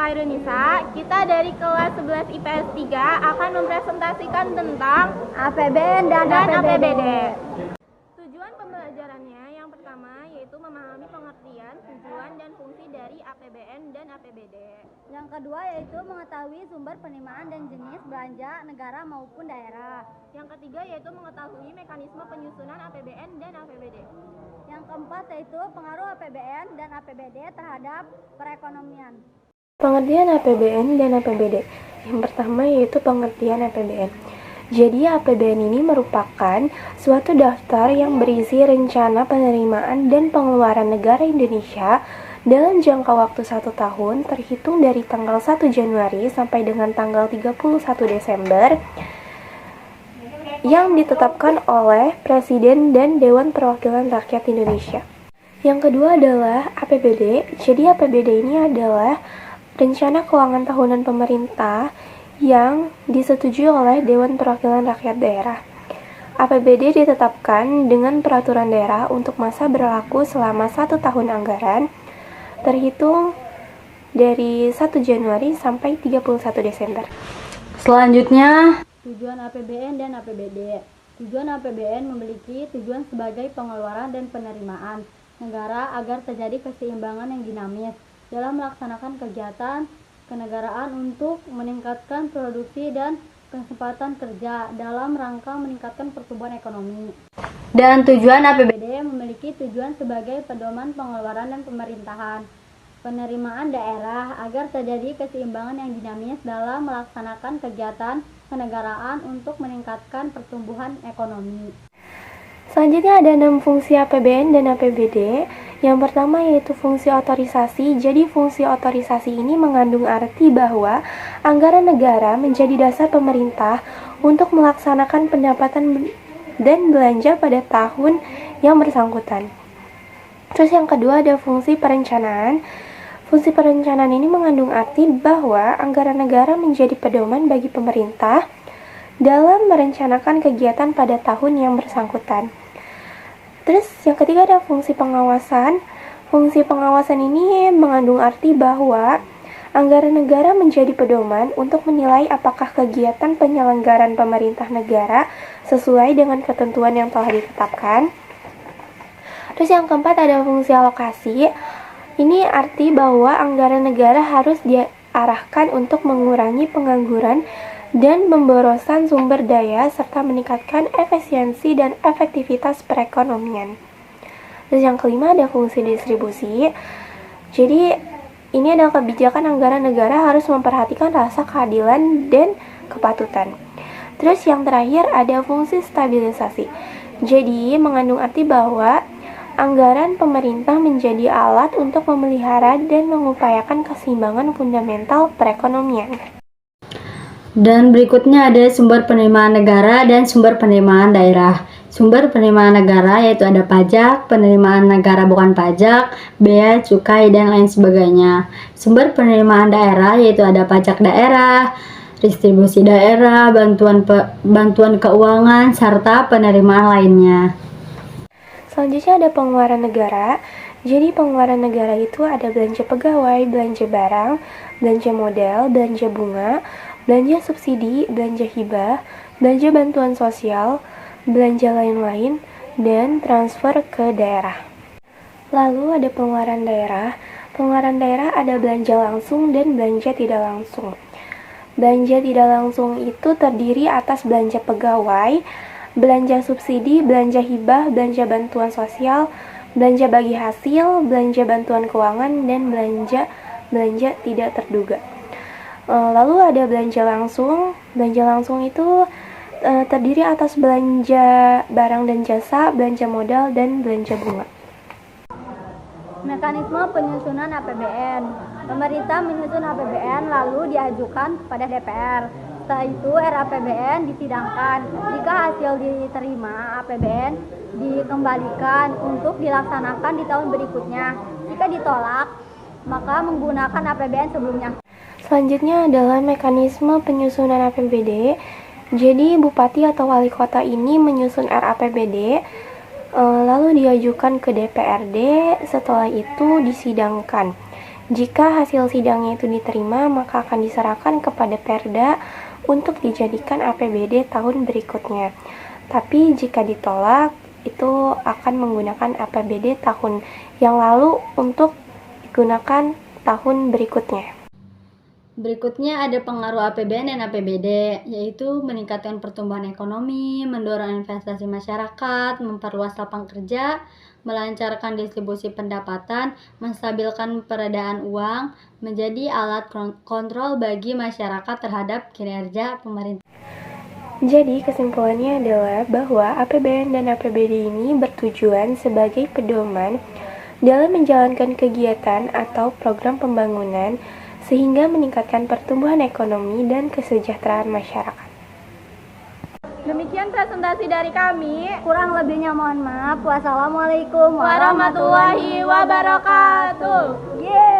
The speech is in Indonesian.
Khairunisa. Kita dari kelas 11 IPS 3 akan mempresentasikan tentang APBN dan APBD. Tujuan pembelajarannya yang pertama yaitu memahami pengertian, tujuan, dan fungsi dari APBN dan APBD. Yang kedua yaitu mengetahui sumber penerimaan dan jenis belanja negara maupun daerah. Yang ketiga yaitu mengetahui mekanisme penyusunan APBN dan APBD. Yang keempat yaitu pengaruh APBN dan APBD terhadap perekonomian. Pengertian APBN dan APBD. Yang pertama yaitu pengertian APBN. Jadi APBN ini merupakan suatu daftar yang berisi rencana penerimaan dan pengeluaran negara Indonesia dalam jangka waktu 1 tahun terhitung dari tanggal 1 Januari sampai dengan tanggal 31 Desember yang ditetapkan oleh Presiden dan Dewan Perwakilan Rakyat Indonesia. Yang kedua adalah APBD. Jadi APBD ini adalah rencana keuangan tahunan pemerintah yang disetujui oleh Dewan Perwakilan Rakyat Daerah. APBD ditetapkan dengan peraturan daerah untuk masa berlaku selama 1 tahun anggaran, terhitung dari 1 Januari sampai 31 Desember. Selanjutnya, tujuan APBN dan APBD. Tujuan APBN memiliki tujuan sebagai pengeluaran dan penerimaan negara agar terjadi keseimbangan yang dinamis dalam melaksanakan kegiatan kenegaraan untuk meningkatkan produksi dan kesempatan kerja dalam rangka meningkatkan pertumbuhan ekonomi. Dan tujuan APBD memiliki tujuan sebagai pedoman pengeluaran dan pemerintahan penerimaan daerah agar terjadi keseimbangan yang dinamis dalam melaksanakan kegiatan kenegaraan untuk meningkatkan pertumbuhan ekonomi. Selanjutnya ada 6 fungsi APBN dan APBD. Yang pertama yaitu fungsi otorisasi. Jadi fungsi otorisasi ini mengandung arti bahwa anggaran negara menjadi dasar pemerintah untuk melaksanakan pendapatan dan belanja pada tahun yang bersangkutan. Terus yang kedua ada fungsi perencanaan. Fungsi perencanaan ini mengandung arti bahwa anggaran negara menjadi pedoman bagi pemerintah dalam merencanakan kegiatan pada tahun yang bersangkutan. Terus yang ketiga ada fungsi pengawasan. Fungsi pengawasan ini mengandung arti bahwa anggaran negara menjadi pedoman untuk menilai apakah kegiatan penyelenggaraan pemerintah negara sesuai dengan ketentuan yang telah ditetapkan. Terus yang keempat ada fungsi alokasi. Ini arti bahwa anggaran negara harus diarahkan untuk mengurangi pengangguran dan pemborosan sumber daya serta meningkatkan efisiensi dan efektivitas perekonomian. Terus yang kelima ada fungsi distribusi. Jadi ini adalah kebijakan anggaran negara harus memperhatikan rasa keadilan dan kepatutan. Terus yang terakhir ada fungsi stabilisasi. Jadi mengandung arti bahwa anggaran pemerintah menjadi alat untuk memelihara dan mengupayakan keseimbangan fundamental perekonomian. Dan berikutnya ada sumber penerimaan negara dan sumber penerimaan daerah. Sumber penerimaan negara yaitu ada pajak, penerimaan negara bukan pajak, bea, cukai, dan lain sebagainya. Sumber penerimaan daerah yaitu ada pajak daerah, distribusi daerah, bantuan keuangan, serta penerimaan lainnya. Selanjutnya ada pengeluaran negara. Jadi pengeluaran negara itu ada belanja pegawai, belanja barang, belanja modal, belanja bunga, belanja subsidi, belanja hibah, belanja bantuan sosial, belanja lain-lain, dan transfer ke daerah. Lalu ada pengeluaran daerah. Pengeluaran daerah ada belanja langsung dan belanja tidak langsung. Belanja tidak langsung itu terdiri atas belanja pegawai, belanja subsidi, belanja hibah, belanja bantuan sosial, belanja bagi hasil, belanja bantuan keuangan, dan belanja tidak terduga. Lalu ada belanja langsung. Belanja langsung itu terdiri atas belanja barang dan jasa, belanja modal, dan belanja bunga. Mekanisme penyusunan APBN. Pemerintah menyusun APBN lalu diajukan kepada DPR. Setelah itu RAPBN disidangkan. Jika hasil diterima, APBN dikembalikan untuk dilaksanakan di tahun berikutnya. Jika ditolak, maka menggunakan APBN sebelumnya. Selanjutnya adalah mekanisme penyusunan APBD. Jadi bupati atau wali kota ini menyusun RAPBD, lalu diajukan ke DPRD, setelah itu disidangkan. Jika hasil sidangnya itu diterima, maka akan diserahkan kepada Perda untuk dijadikan APBD tahun berikutnya. Tapi jika ditolak, itu akan menggunakan APBD tahun yang lalu untuk digunakan tahun berikutnya. Berikutnya ada pengaruh APBN dan APBD, yaitu meningkatkan pertumbuhan ekonomi, mendorong investasi masyarakat, memperluas lapangan kerja, melancarkan distribusi pendapatan, menstabilkan peredaran uang, menjadi alat kontrol bagi masyarakat terhadap kinerja pemerintah. Jadi kesimpulannya adalah bahwa APBN dan APBD ini bertujuan sebagai pedoman dalam menjalankan kegiatan atau program pembangunan sehingga meningkatkan pertumbuhan ekonomi dan kesejahteraan masyarakat. Demikian presentasi dari kami. Kurang lebihnya mohon maaf. Wassalamualaikum Warahmatullahi wabarakatuh. Yeay.